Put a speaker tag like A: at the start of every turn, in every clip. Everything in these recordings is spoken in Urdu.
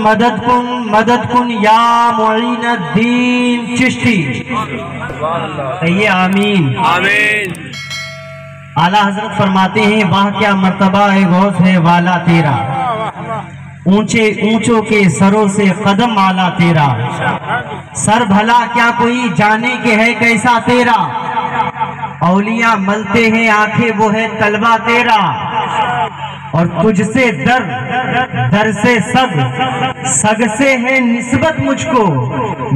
A: مدد کن یا معین الدین چشتی. کہیے آمین.
B: آمین.
A: اعلیٰ حضرت فرماتے ہیں واہ کیا مرتبہ ہے غوث ہے والا تیرا، اونچے اونچوں کے سروں سے قدم آلا تیرا، سر بھلا کیا کوئی جانے کے ہے کیسا تیرا، اولیاء ملتے ہیں آنکھیں وہ ہے طلبہ تیرا، اور تجھ سے در سے سگ سے ہے نسبت مجھ کو،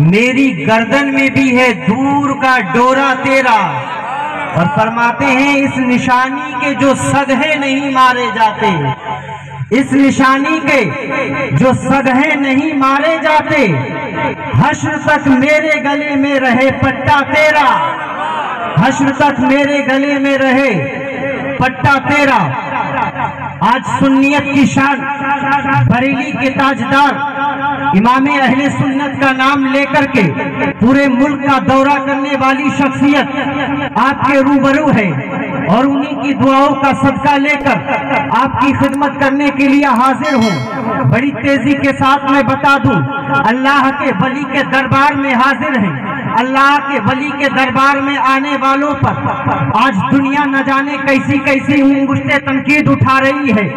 A: میری گردن میں بھی ہے دور کا ڈورا تیرا. اور فرماتے ہیں اس نشانی کے جو سگھے نہیں مارے جاتے، اس نشانی کے جو سگھے نہیں مارے جاتے، حشر تک میرے گلے میں رہے پٹا تیرا، حشر تک میرے گلے میں رہے پٹا تیرا. آج سنیت کی شان، بریلی کے تاجدار امام اہل سنت کا نام لے کر کے پورے ملک کا دورہ کرنے والی شخصیت آپ کے روبرو ہے، اور انہی کی دعاؤں کا صدقہ لے کر آپ کی خدمت کرنے کے لیے حاضر ہوں. بڑی تیزی کے ساتھ میں بتا دوں، اللہ کے ولی کے دربار میں حاضر ہیں. اللہ کے ولی کے دربار میں آنے والوں پر آج دنیا نہ جانے کیسی کیسی انگشت تنقید اٹھا رہی ہے.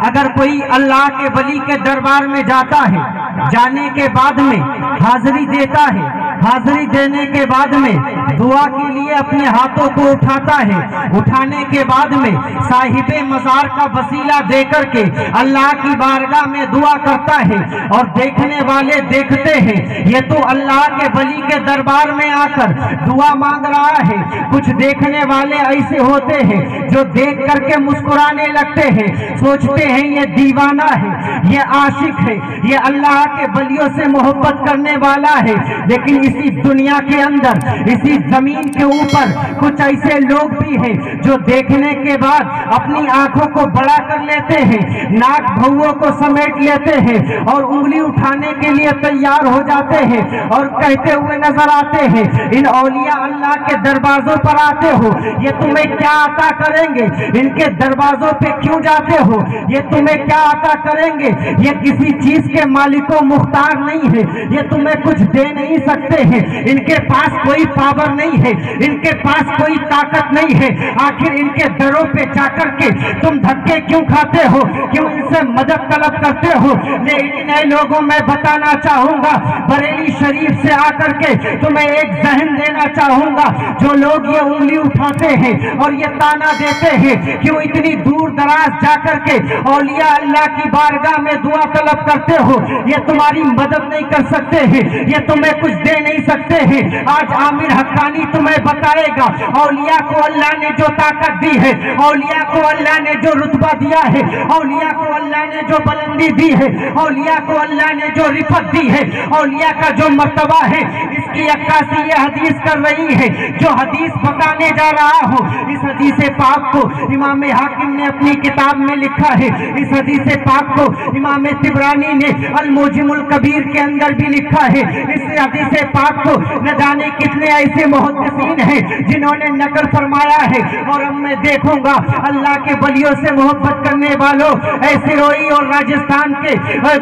A: اگر کوئی اللہ کے ولی کے دربار میں جاتا ہے، جانے کے بعد میں حاضری دیتا ہے، حاضری دینے کے بعد میں دعا کے لیے اپنے ہاتھوں کو اٹھاتا ہے، اٹھانے کے بعد میں صاحب مزار کا وسیلہ دے کر کے اللہ کی بارگاہ میں دعا کرتا ہے، اور دیکھنے والے دیکھتے ہیں یہ تو اللہ کے ولی کے دربار میں آ کر دعا مانگ رہا ہے. کچھ دیکھنے والے ایسے ہوتے ہیں جو دیکھ کر کے مسکرانے لگتے ہیں، سوچتے ہیں یہ دیوانہ ہے، یہ عاشق ہے، یہ اللہ کے ولیوں سے محبت کرنے والا ہے. لیکن اسی دنیا کے اندر، اسی زمین کے اوپر کچھ ایسے لوگ بھی ہیں جو دیکھنے کے بعد اپنی آنکھوں کو بڑا کر لیتے ہیں، ناک بھووں کو سمیٹ لیتے ہیں، اور انگلی اٹھانے کے لیے تیار ہو جاتے ہیں، اور کہتے ہوئے نظر آتے ہیں ان اولیاء اللہ کے دروازوں پر آتے ہو، یہ تمہیں کیا عطا کریں گے، ان کے دروازوں پہ کیوں جاتے ہو، یہ تمہیں کیا عطا کریں گے، یہ کسی چیز کے مالک و مختار نہیں ہے، یہ تمہیں کچھ دے نہیں سکتے ہیں، ان کے پاس کوئی پاور نہیں ہے، ان کے پاس کوئی طاقت نہیں ہے. آخر ان کے دروں پہ جا کر کے تم دھکے کیوں کھاتے ہو، کیوں ان سے مدد طلب کرتے ہو. لیکن اے لوگوں میں بتانا چاہوں گا، بریلی شریف سے آ کر کے تمہیں ایک ذہن دینا چاہوں گا. جو لوگ یہ انگلی اٹھاتے ہیں اور یہ تانا دیتے ہیں کیوں اتنی دور دراز جا کر کے اولیاء اللہ کی بارگاہ میں دعا طلب کرتے ہو، یہ تمہاری مدد نہیں کر سکتے ہیں، یہ تمہیں کچھ دے نہیں سکتے ہیں. آج عامر حقانی تمہیں بتائے گا اولیاء کو اللہ نے جو طاقت دی ہے، اولیاء کو اللہ نے جو رتبہ دیا ہے، اولیاء کو اللہ نے جو بلندی دی ہے، اولیاء کو اللہ نے جو رفعت دی ہے، اولیاء کا جو مرتبہ ہے، اس کی عکاسی یہ حدیث کر رہی ہے. جو حدیث بتانے جا رہا ہوں، اس حدیث پاک کو امام حاکم نے اپنی کتاب میں لکھا ہے، اس حدیث پاک کو امام طبرانی نے الموجم الکبیر کے اندر بھی لکھا ہے. اس حدیث پاک کو نہ جانے کتنے ایسے محدثین ہیں جنہوں نے نقل فرمایا ہے. اور اب میں دیکھوں گا اللہ کے ولیوں سے محبت کرنے والوں، ایسے روئی اور راجستھان کے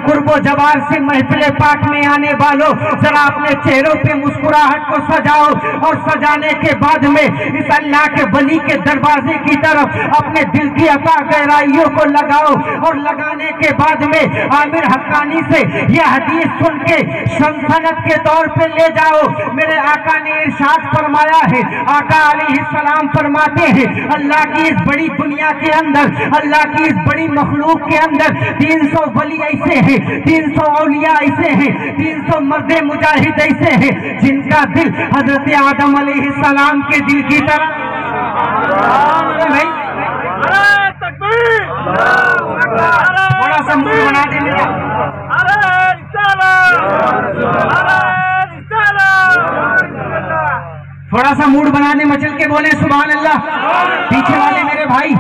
A: قرب و جوار سے محفل پاک میں آنے والوں، ذرا اپنے چہروں پہ مسکراہٹ کو سجاؤ، اور سجانے کے بعد میں اس اللہ کے ولی کے دروازے کی طرف اپنے دل کی عطا گہرائیوں کو لگاؤ، اور لگانے کے بعد میں عامر حقانی سے یہ حدیث سن کے سنت کے طور پہ لے جاؤ. میرے آقا نے ارشاد فرمایا ہے، آقا علیہ السلام فرماتے ہیں اللہ کی اس بڑی دنیا کے اندر، اللہ کی اس بڑی مخلوق کے اندر 300 ولی ایسے ہیں، 300 اولیاء ایسے ہیں، 300 مرد مجاہد ایسے ہیں جن کا دل حضرت آدم علیہ السلام کے دل کی طرح تھوڑا سا موڈ بنا دیں. تھوڑا سا موڈ بنانے مچل کے بولے سبحان اللہ. پیچھے والے میرے بھائی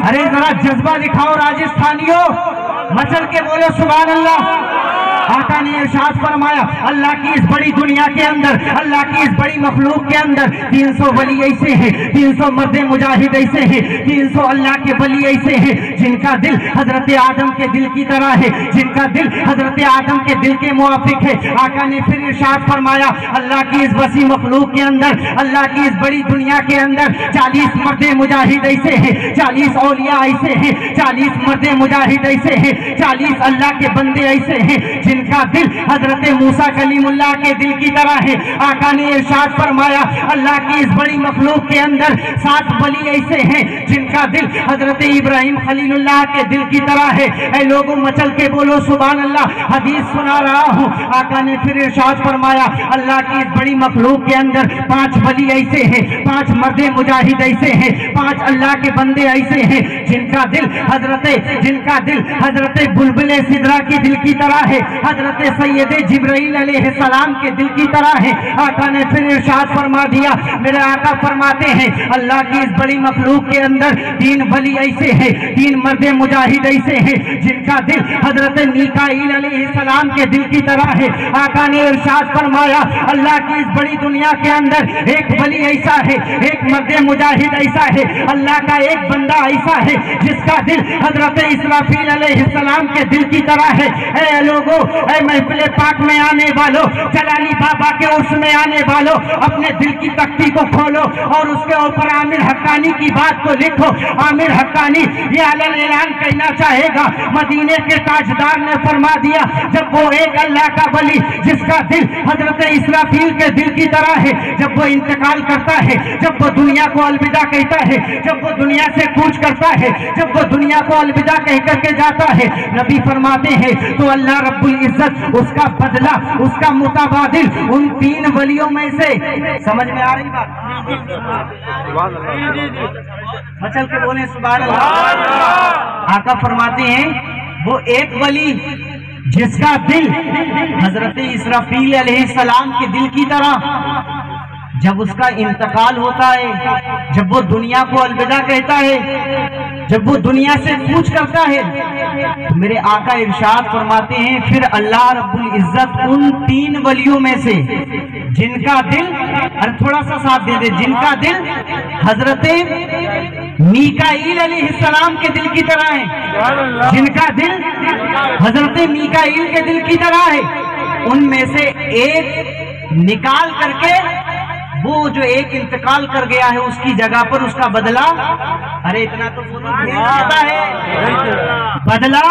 A: ارے ذرا جذبہ دکھاؤ راجستھانیوں، مچل کے بولے سبحان اللہ. آقا نے ارشاد فرمایا اللہ کی اس بڑی دنیا کے اندر، اللہ کی اس بڑی مخلوق کے اندر 300 ولی ایسے ہیں، 300 مرد مجاہد ایسے ہیں، 300 اللہ کے ولی ایسے ہیں جن کا دل حضرت آدم کے دل کی طرح ہے، جن کا دل حضرت آدم کے دل کے موافق ہے۔ آقا نے پھر ارشاد فرمایا اللہ کی اس وسیع مخلوق کے اندر، اللہ کی اس بڑی دنیا کے اندر 40 مرد مجاہد ایسے ہیں، 40 اولیاء ایسے ہیں، 40 مرد مجاہد ایسے ہیں، 40 اللہ کے بندے ایسے ہیں جن کا دل حضرت موسیٰ کلیم اللہ کے دل کی طرح ہے۔ آقا نے ارشاد فرمایا اللہ کی اس بڑی مخلوق کے اندر 7 ولی ایسے ہیں جن کا دل حضرت ابراہیم خلیل اللہ کے دل کی طرح ہے۔ اے لوگوں مچل کے بولو سبحان اللہ، حدیث سنا رہا ہوں۔ آقا نے پھر ارشاد فرمایا اللہ کی اس بڑی مخلوق کے اندر 5 ولی ایسے ہیں، 5 مرد مجاہد ایسے ہیں، 5 اللہ کے بندے ایسے ہیں جن کا دل حضرت بلبل سدرہ کے دل کی طرح ہے، حضرت سید جبرائیل علیہ السلام کے دل کی طرح ہے۔ آقا نے پھر ارشاد فرما دیا، میرے آقا فرماتے ہیں اللہ کی اس بڑی مخلوق کے اندر 3 ولی ایسے ہیں، 3 مرد مجاہد ایسے ہیں جن کا دل حضرت میکائیل علیہ السلام کے دل کی طرح ہے۔ آقا نے ارشاد فرمایا اللہ کی اس بڑی دنیا کے اندر ایک ولی ایسا ہے، ایک مرد مجاہد ایسا ہے، اللہ کا ایک بندہ ایسا ہے جس کا دل حضرت اسرافیل علیہ السلام کے دل کی طرح ہے۔ اے لوگو، اے محفل پاک میں آنے والو، جلالی بابا کے عرس میں آنے والو، اپنے دل کی تختی کو کھولو اور اس کے اوپر عامر حقانی کی بات کو لکھو۔ عامر حقانی یہ علن اعلان کہنا چاہے گا، مدینے کے تاجدار نے فرما دیا جب وہ ایک اللہ کا ولی جس کا دل حضرت اسرافیل کے دل کی طرح ہے، جب وہ انتقال کرتا ہے، جب وہ دنیا کو الوداع کہتا ہے، جب وہ دنیا سے کوچ کرتا ہے، جب وہ دنیا کو الوداع کہہ کر کے جاتا ہے، نبی فرماتے ہیں تو اللہ رب العزت اس کا بدلہ، اس کا متبادل ان 3 ولیوں میں سے، سمجھ میں آ رہی بات؟ مچل کے بولیں سبحان اللہ۔ آقا فرماتے ہیں وہ ایک ولی جس کا دل حضرت اسرافیل علیہ السلام کے دل کی طرح، جب اس کا انتقال ہوتا ہے، جب وہ دنیا کو الوداع کہتا ہے، جب وہ دنیا سے کوچ کرتا ہے، میرے آقا ارشاد فرماتے ہیں پھر اللہ رب العزت ان 3 ولیوں میں سے جن کا دل، تھوڑا سا ساتھ دے دے، جن کا دل حضرت میکائیل علیہ السلام کے دل کی طرح ہے، جن کا دل حضرت میکائیل کے دل کی طرح ہے، ان میں سے ایک نکال کر کے وہ جو ایک انتقال کر گیا ہے اس کی جگہ پر اس کا بدلہ، ارے اتنا تو بدلہ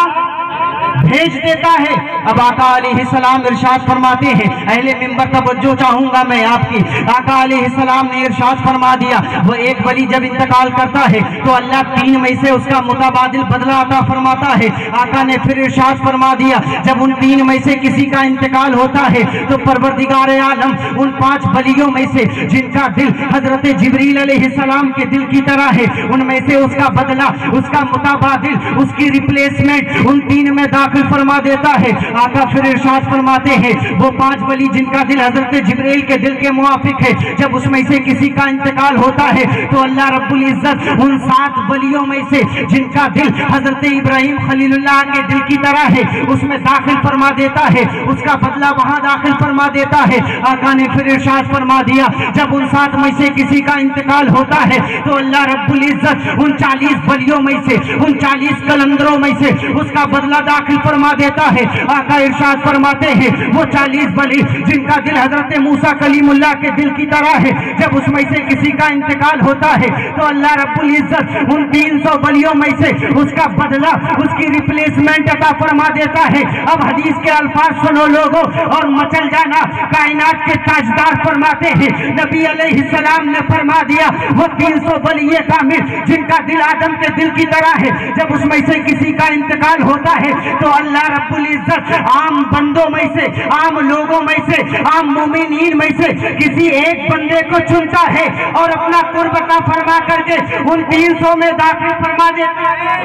A: بھیج دیتا ہے۔ اب آقا علیہ السلام ارشاد فرماتے ہیں، اہل منبر توجہ چاہوں گا میں آپ کی، آقا علیہ السلام نے ارشاد فرما دیا وہ ایک ولی جب انتقال کرتا ہے تو اللہ 3 میں سے اس کا متبادل بدلہ عطا فرماتا ہے۔ آقا نے پھر ارشاد فرما دیا جب ان 3 میں سے کسی کا انتقال ہوتا ہے تو پروردگار عالم ان 5 ولیوں میں سے جن کا دل حضرت جبریل علیہ السلام کے دل کی طرح ہے، ان میں سے اس کا بدلہ، اس کا متبادل، اس کی ریپلیسمنٹ ان 3 میں داخل فرما دیتا ہے۔ آقا پھر ارشاد فرماتے ہیں وہ 5 ولی جن کا دل حضرت جبریل کے دل کے موافق ہے، جب اس میں سے کسی کا انتقال ہوتا ہے تو اللہ رب العزت ان 7 ولیوں میں سے جن کا دل حضرت ابراہیم خلیل اللہ کے دل کی طرح ہے اس میں داخل فرما دیتا ہے، اس کا بدلہ وہاں داخل فرما دیتا ہے۔ آقا نے پھر ارشاد فرما دیا جب ان 7 میں سے کسی کا انتقال ہوتا ہے تو اللہ رب العزت ان 40 ولیوں میں سے، ان 40 کلندروں میں سے اس کا بدلہ داخل فرما دیتا ہے۔ آقا ارشاد فرماتے ہیں وہ 40 ولی جن کا دل حضرت موسیٰ کلیم اللہ کے دل کی طرح ہے، جب اس میں سے کسی کا انتقال ہوتا ہے تو اللہ رب العزت ان 300 ولیوں میں سے اس کا بدلہ، اس کی ریپلیسمنٹ عطا فرما دیتا ہے۔ اب حدیث کے الفاظ سنو لوگوں اور مچل جانا، کائنات کے تاجدار فرماتے ہیں نبی علیہ السلام نے فرما دیا وہ 300 ولی کامل جن کا دل آدم کے دل کی طرح ہے، جب اس میں سے کسی کا انتقال ہوتا ہے تو اللہ رب العزت عام بندوں میں سے، عام لوگوں میں سے، عام مومنین میں سے کسی ایک بندے کو چنتا ہے اور اپنا قرب عطا فرما کر کے ان 300 میں داخل فرما دیتا ہے۔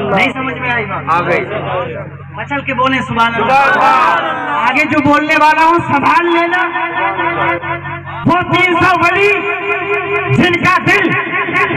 A: نہیں سمجھ میں آئی بات؟ آگئی مچل کے بولیں سبحان اللہ۔ آگے جو بولنے والا ہوں سنبھال لینا، وہ 300 ولی جن کا دل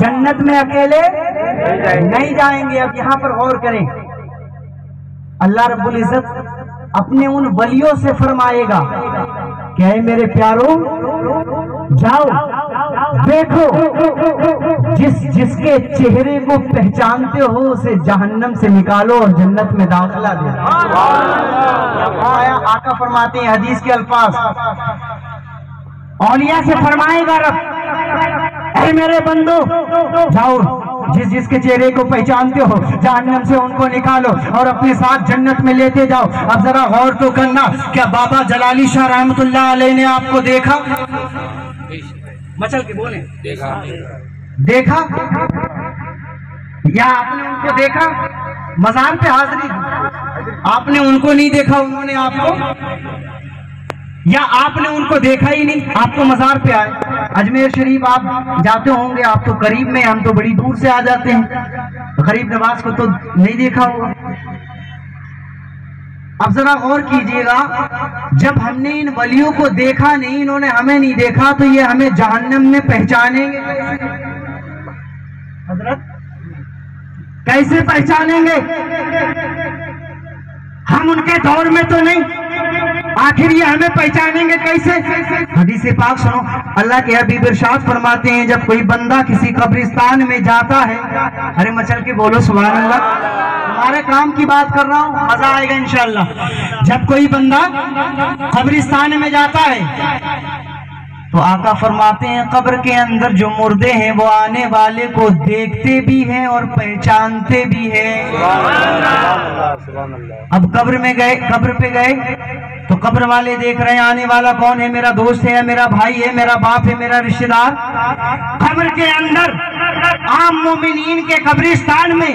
A: جنت میں اکیلے نہیں جائیں گے۔ اب یہاں پر غور کریں، اللہ رب العزت اپنے ان ولیوں سے فرمائے گا کہ اے میرے پیاروں جاؤ دیکھو، جس کے چہرے کو پہچانتے ہو اسے جہنم سے نکالو اور جنت میں داخلہ دو۔ آقا فرماتے ہیں حدیث کے الفاظ، اولیاء سے فرمائے گا رب اے میرے بندو جاؤ، جس کے چہرے کو پہچانتے ہو جہنم سے ان کو نکالو اور اپنے ساتھ جنت میں لیتے جاؤ۔ اب ذرا غور تو کرنا، کیا بابا جلالی شاہ رحمت اللہ علیہ نے آپ کو دیکھا؟ مچل کے بولیں، دیکھا یا آپ نے ان کو دیکھا؟ مزار پہ حاضری آپ نے ان کو نہیں دیکھا، انہوں نے آپ کو، یا آپ نے ان کو دیکھا ہی نہیں، آپ تو مزار پہ آئے۔ اجمیر شریف آپ جاتے ہوں گے، آپ تو قریب میں، ہم تو بڑی دور سے آ جاتے ہیں، غریب نواز کو تو نہیں دیکھا ہوگا۔ اب ذرا غور کیجئے گا، جب ہم نے ان ولیوں کو دیکھا نہیں، انہوں نے ہمیں نہیں دیکھا، تو یہ ہمیں جہنم میں پہچانیں گے حضرت؟ کیسے پہچانیں گے؟ ہم ان کے دور میں تو نہیں، آخر یہ ہمیں پہچانیں گے کیسے؟ حدیث پاک سنو، اللہ کے حبیب ارشاد فرماتے ہیں جب کوئی بندہ کسی قبرستان میں جاتا ہے، ارے مچل کے بولو سبحان اللہ، تمہارے کام کی بات کر رہا ہوں، مزہ آئے گا انشاءاللہ۔ جب کوئی بندہ قبرستان میں جاتا ہے تو آقا فرماتے ہیں قبر کے اندر جو مردے ہیں وہ آنے والے کو دیکھتے بھی ہیں اور پہچانتے بھی ہیں۔ اب قبر پہ گئے تو قبر والے دیکھ رہے ہیں آنے والا کون ہے، میرا دوست ہے، میرا بھائی ہے، میرا باپ ہے، میرا رشتہ دار۔ قبر کے اندر عام مومنین کے قبرستان میں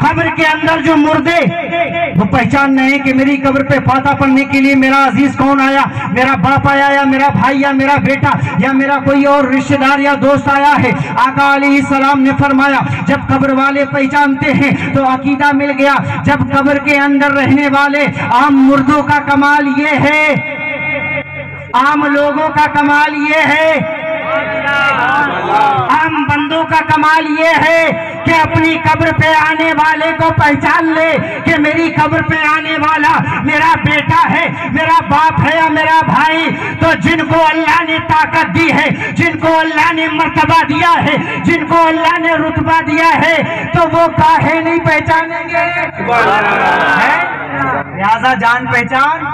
A: قبر کے اندر جو مردے وہ پہچان رہے ہیں کہ میری قبر پہ فاتحہ پڑھنے کے لیے میرا عزیز کون آیا، میرا باپ آیا یا میرا بھائی یا میرا بیٹا یا میرا کوئی اور رشتہ دار یا دوست آیا ہے۔ آقا علیہ السلام نے فرمایا جب قبر والے پہچانتے ہیں تو عقیدہ مل گیا۔ جب قبر کے اندر رہنے والے عام مردوں کا کمال یہ ہے، عام لوگوں کا کمال یہ ہے، عام بندوں کا کمال یہ ہے کہ اپنی قبر پہ آنے والے کو پہچان لے کہ میری قبر پہ آنے والا میرا بیٹا ہے، میرا باپ ہے یا میرا بھائی۔ تو جن کو اللہ نے طاقت دی ہے، جن کو اللہ نے مرتبہ دیا ہے، جن کو اللہ نے رتبہ دیا ہے، تو وہ کاہے نہیں پہچانیں گے؟ لہذا جان پہچان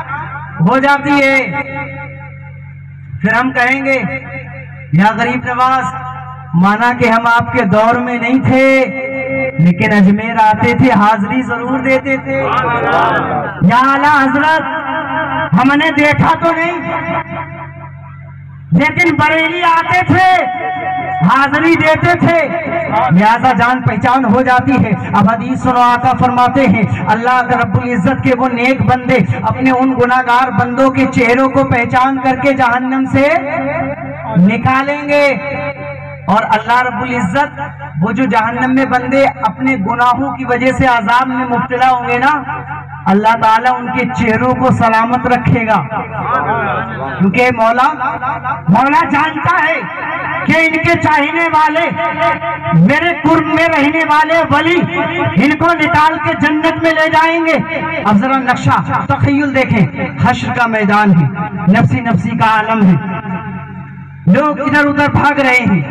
A: ہو جاتی ہے۔ پھر ہم کہیں گے یا غریب نواز، مانا کہ ہم آپ کے دور میں نہیں تھے لیکن اجمیر آتے تھے، حاضری ضرور دیتے تھے۔ یا اعلیٰ حضرت ہم نے دیکھا تو نہیں لیکن بریلی آتے تھے، حاضری دیتے تھے، لہذا جان پہچان ہو جاتی ہے۔ اب حدیث سنو، آقا فرماتے ہیں اللہ رب العزت کے وہ نیک بندے اپنے ان گناہگار بندوں کے چہروں کو پہچان کر کے جہنم سے نکالیں گے، اور اللہ رب العزت وہ جو جہنم میں بندے اپنے گناہوں کی وجہ سے عذاب میں مبتلا ہوں گے نا، اللہ تعالیٰ ان کے چہروں کو سلامت رکھے گا، کیونکہ مولا جانتا ہے کہ ان کے چاہنے والے، میرے قرب میں رہنے والے ولی ان کو نکال کے جنت میں لے جائیں گے۔ اب ذرا نقشہ تخیل دیکھیں، حشر کا میدان ہے، نفسی نفسی کا عالم ہے، لوگ ادھر ادھر بھاگ رہے ہیں۔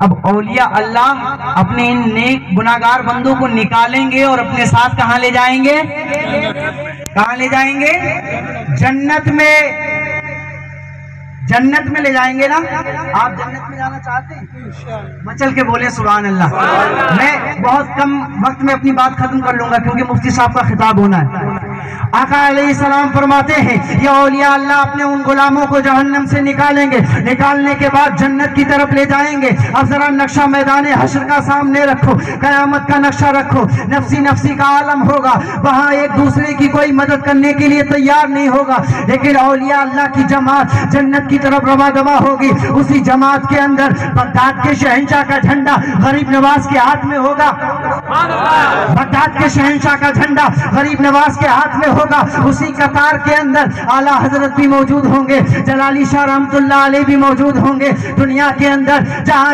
A: اب اولیاء اللہ اپنے ان نیک گناہگار بندوں کو نکالیں گے اور اپنے ساتھ کہاں لے جائیں گے؟ کہاں لے جائیں گے؟ جنت میں، جنت میں لے جائیں گے نا۔ آپ جنت میں جانا چاہتے ہیں؟ مچل کے بولیں سبحان اللہ۔ میں بہت کم وقت میں اپنی بات ختم کر لوں گا کیونکہ مفتی صاحب کا خطاب ہونا ہے۔ آقا علیہ السلام فرماتے ہیں یہ اولیاء اللہ اپنے ان غلاموں کو جہنم سے نکالیں گے، نکالنے کے بعد جنت کی طرف لے جائیں گے۔ اب ذرا نقشہ میدان حشر کا سامنے رکھو، قیامت کا نقشہ رکھو، نفسی نفسی کا عالم ہوگا، وہاں ایک دوسرے کی کوئی مدد کرنے کے لیے تیار نہیں ہوگا، لیکن اولیاء اللہ کی جماعت جنت کی طرف رواں دوا ہوگی۔ اسی جماعت کے اندر بغداد کے شہنشاہ کا جھنڈا غریب نواز کے ہاتھ میں ہوگا، بغداد کے شہنشاہ کا جھنڈا غریب نواز کے ہاتھ ہاتھ میں ہوگا اسی قطار کے اندر اعلیٰ حضرت بھی موجود ہوں گے، جلالی شاہ رحمت اللہ علیہ بھی موجود ہوں گے۔ دنیا کے اندر جہاں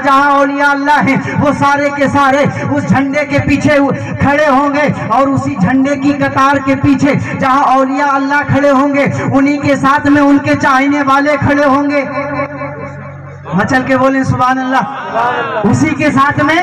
A: جہاں اولیاء اللہ ہیں وہ سارے کے سارے اس جھنڈے کے پیچھے کھڑے ہوں گے، اور اسی جھنڈے کی قطار کے پیچھے جہاں اولیاء اللہ کھڑے ہوں گے انہی کے ساتھ میں ان کے چاہنے والے کھڑے ہوں گے۔ مچل کے بولیں سبحان اللہ۔ اسی کے ساتھ میں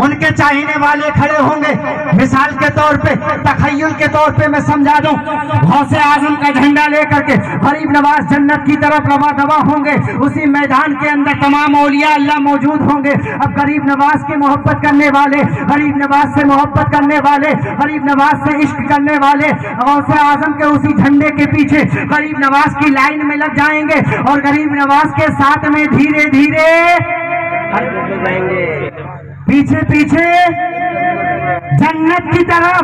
A: ان کے چاہنے والے کھڑے ہوں گے۔ مثال کے طور پہ، تخیل کے طور پہ میں سمجھا دوں، غوث اعظم کا جھنڈا لے کر کے غریب نواز جنت کی طرف رواں دواں ہوں گے۔ اسی میدان کے اندر تمام اولیاء اللہ موجود ہوں گے۔ اب غریب نواز کی محبت کرنے والے، غریب نواز سے محبت کرنے والے، غریب نواز سے عشق کرنے والے غوث اعظم کے اسی جھنڈے کے پیچھے غریب نواز کی لائن میں لگ جائیں گے، اور غریب نواز کے ساتھ میں دھیرے دھیرے پیچھے پیچھے جنت کی طرف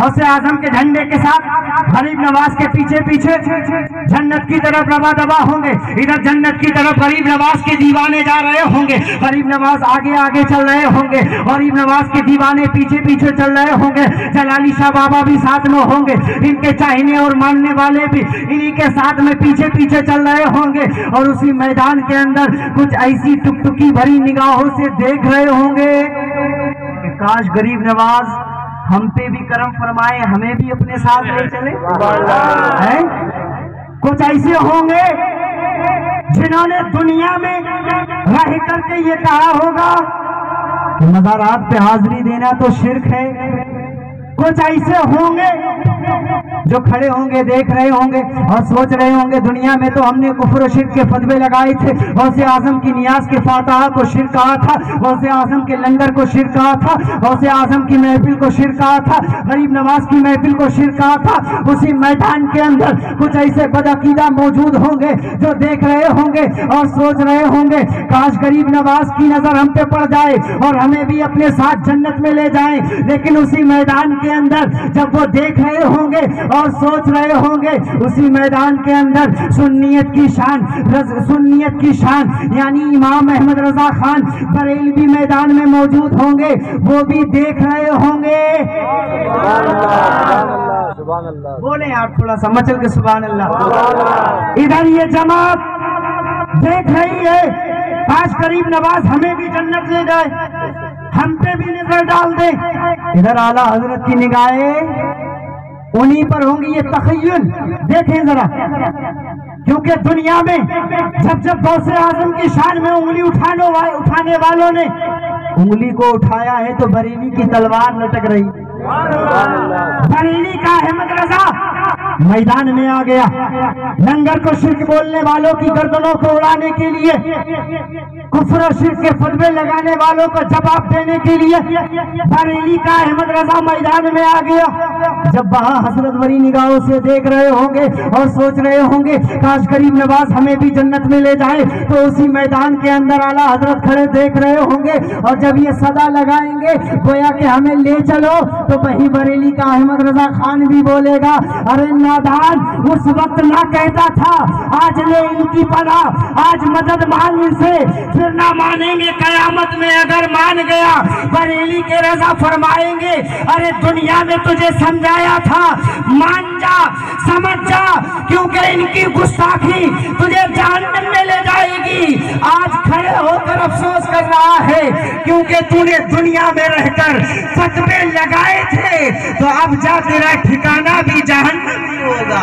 A: غوث اعظم کے جھنڈے کے ساتھ غریب نواز کے پیچھے پیچھے جنت کی طرف رواں دواں ہوں گے۔ ادھر جنت کی طرف غریب نواز کے دیوانے جا رہے ہوں گے، غریب نواز آگے آگے چل رہے ہوں گے، غریب نواز کے دیوانے پیچھے پیچھے چل رہے ہوں گے۔ جلالی شاہ بابا بھی ساتھ میں ہوں گے، ان کے چاہنے اور ماننے والے بھی انہی کے ساتھ میں پیچھے پیچھے چل رہے ہوں گے، اور اسی میدان کے اندر کچھ ایسی ٹکٹکی بھری نگاہوں سے دیکھ رہے ہوں گے کہ کاش غریب نواز ہم پہ بھی کرم فرمائے، ہمیں بھی اپنے ساتھ لے چلے۔ کچھ ایسے ہوں گے جنہوں نے دنیا میں رہ کر کے یہ کہا ہوگا کہ مزارات پہ حاضری دینا تو شرک ہے۔ کچھ ایسے ہوں گے جو کھڑے ہوں گے، دیکھ رہے ہوں گے اور سوچ رہے ہوں گے دنیا میں تو ہم نے کفر و شرک کے فتوے لگائے تھے، غوث اعظم کی نیاز کے فاتحہ کو شرک کہا تھا، غوث اعظم کے لنگر کو شرک کہا تھا، غوث اعظم کی محفل کو شرک کہا تھا، غریب نواز کی محفل کو شرک کہا تھا۔ اسی میدان کے اندر کچھ ایسے بدعقیدہ موجود ہوں گے جو دیکھ رہے ہوں گے اور سوچ رہے ہوں گے کاش غریب نواز کی نظر ہم پہ پڑ جائے اور ہمیں بھی اپنے ساتھ جنت میں لے جائیں۔ لیکن اسی میدان کے اندر جب وہ دیکھ رہے ہوں گے اور سوچ رہے ہوں گے، اسی میدان کے اندر سنیت کی شان یعنی امام احمد رضا خان بریلوی میدان میں موجود ہوں گے، وہ بھی دیکھ رہے ہوں گے۔ بولیں آپ تھوڑا سا مچل کے سبحان اللہ۔ ادھر یہ جماعت دیکھ رہی ہے کاش غریب نواز ہمیں بھی جنت لے جائے، ہم پہ بھی نظر ڈال دے۔ ادھر اعلیٰ حضرت کی نگاہیں انہی پر ہوں گی۔ یہ تخیل دیکھیں ذرا، کیونکہ دنیا میں جب غوث اعظم کی شان میں انگلی اٹھانے والوں نے انگلی کو اٹھایا ہے تو بریلی کی تلوار لٹک رہی، بریلی کا احمد رضا میدان میں آ گیا، لنگر کو شرک بولنے والوں کی گردنوں کو اڑانے کے لیے، کفر و شرک کے فتوے لگانے والوں کو جواب دینے کے لیے بریلی کا احمد رضا میدان میں آ گیا۔ جب وہاں حسرت بھری نگاہوں سے دیکھ رہے ہوں گے اور سوچ رہے ہوں گے کاش غریب نواز ہمیں بھی جنت میں لے جائے، تو اسی میدان کے اندر اعلیٰ حضرت کھڑے دیکھ رہے ہوں گے، اور جب یہ صدا لگائیں گے گویا کہ ہمیں لے چلو، تو وہی بریلی کا احمد رضا خان بھی بولے گا ارے نادان، اس وقت نہ کہتا تھا آج لے ان کی پناہ، آج مدد مانگ ان سے، پھر نہ مانیں گے قیامت میں اگر مان گیا۔ بریلی کے رضا فرمائیں گے ارے دنیا میں تجھے سمجھایا تھا مان جا، سمجھ جا، کیونکہ ان کی گستاخی تجھے جہنم میں لے جائے گی۔ آج کھڑے ہو کر افسوس کر رہا ہے کیونکہ تو نے دنیا میں رہ کر فتوے لگائے تھے، تو اب جا تیرا ٹھکانہ بھی جہنم میں ہوگا۔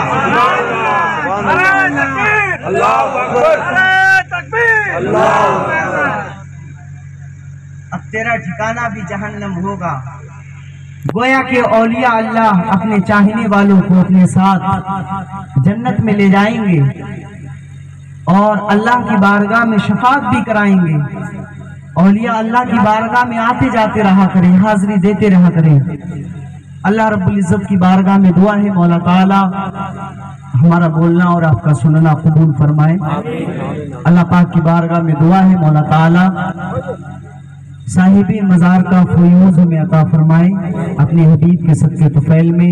A: اب تیرا ٹھکانہ بھی جہنم ہوگا۔ گویا کہ اولیاء اللہ اپنے چاہنے والوں کو اپنے ساتھ جنت میں لے جائیں گے اور اللہ کی بارگاہ میں شفاعت بھی کرائیں گے۔ اولیاء اللہ کی بارگاہ میں آتے جاتے رہا کریں، حاضری دیتے رہا کریں۔ اللہ رب العزت کی بارگاہ میں دعا ہے مولا تعالی ہمارا بولنا اور آپ کا سننا قبول فرمائے۔ اللہ پاک کی بارگاہ میں دعا ہے مولا تعالی صاحب مزار کا فیوز ہمیں عطا فرمائے، اپنے حبیب کے صدقے طفیل میں